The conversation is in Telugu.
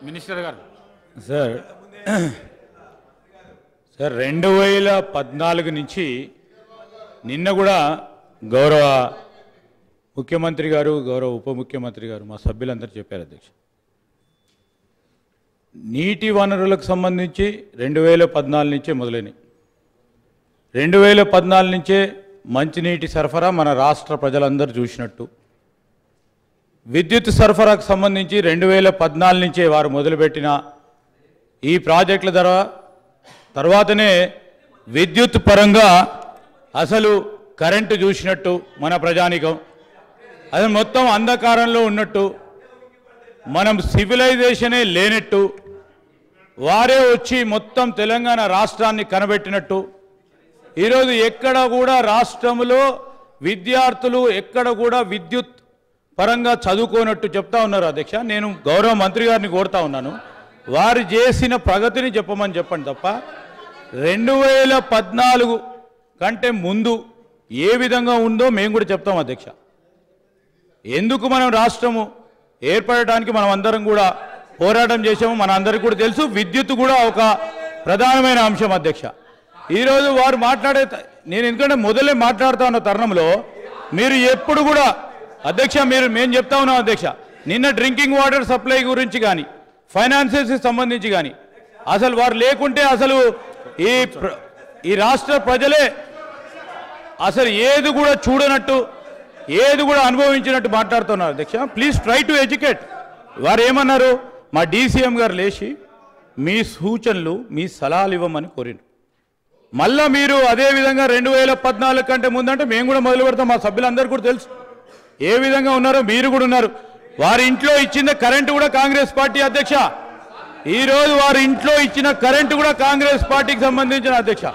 మినిస్టర్ గారు సార్ 2014 నుంచి నిన్న కూడా గౌరవ ముఖ్యమంత్రి గారు గౌరవ ఉప ముఖ్యమంత్రి గారు మా సభ్యులందరూ చెప్పారు అధ్యక్ష, నీటి వనరులకు సంబంధించి 2014 నుంచే మొదలైనవి. 2014 నుంచే మంచినీటి సరఫరా మన రాష్ట్ర ప్రజలందరూ చూసినట్టు, విద్యుత్ సరఫరాకు సంబంధించి 2014 నుంచే వారు మొదలుపెట్టిన ఈ ప్రాజెక్టుల ద్వారా తర్వాతనే విద్యుత్ పరంగా అసలు కరెంటు చూసినట్టు మన ప్రజానికం, అది మొత్తం అంధకారంలో ఉన్నట్టు, మనం సివిలైజేషనే లేనట్టు, వారే వచ్చి మొత్తం తెలంగాణ రాష్ట్రాన్ని కనబెట్టినట్టు, ఈరోజు ఎక్కడ కూడా రాష్ట్రంలో విద్యార్థులు ఎక్కడ కూడా విద్యుత్ పరంగా చదువుకోనట్టు చెప్తా ఉన్నారు అధ్యక్ష. నేను గౌరవ మంత్రి గారిని కోరుతా ఉన్నాను, వారు చేసిన ప్రగతిని చెప్పమని చెప్పండి తప్ప 2014 కంటే ముందు ఏ విధంగా ఉందో మేము కూడా చెప్తాం అధ్యక్ష. ఎందుకు మనం రాష్ట్రము ఏర్పడటానికి మనం అందరం కూడా పోరాటం చేసాము మన అందరికీ కూడా తెలుసు. విద్యుత్ కూడా ఒక ప్రధానమైన అంశం అధ్యక్ష. ఈరోజు వారు మాట్లాడే, నేను ఎందుకంటే మొదలే మాట్లాడుతూ ఉన్న తరుణంలో మీరు ఎప్పుడు కూడా అధ్యక్ష మేము చెప్తా ఉన్నాం అధ్యక్ష, నిన్న డ్రింకింగ్ వాటర్ సప్లై గురించి కానీ ఫైనాన్సెస్కి సంబంధించి కానీ అసలు వారు లేకుంటే అసలు ఈ రాష్ట్ర ప్రజలే అసలు ఏది కూడా చూడనట్టు ఏది కూడా అనుభవించినట్టు మాట్లాడుతున్నారు అధ్యక్ష. Please try to educate. వారు ఏమన్నారు, మా డీసీఎం గారు లేచి మీ సూచనలు మీ సలహాలు ఇవ్వమని కోరినారు. మళ్ళా మీరు అదేవిధంగా 2014 కంటే ముందంటే మేము కూడా మొదలు పెడతాం. మా సభ్యులందరూ కూడా తెలుసు ఏ విధంగా ఉన్నారో, మీరు కూడా ఉన్నారు. వారి ఇంట్లో ఇచ్చిన కరెంటు కూడా కాంగ్రెస్ పార్టీ అధ్యక్ష. ఈరోజు వారి ఇంట్లో ఇచ్చిన కరెంటు కూడా కాంగ్రెస్ పార్టీకి సంబంధించిన అధ్యక్ష.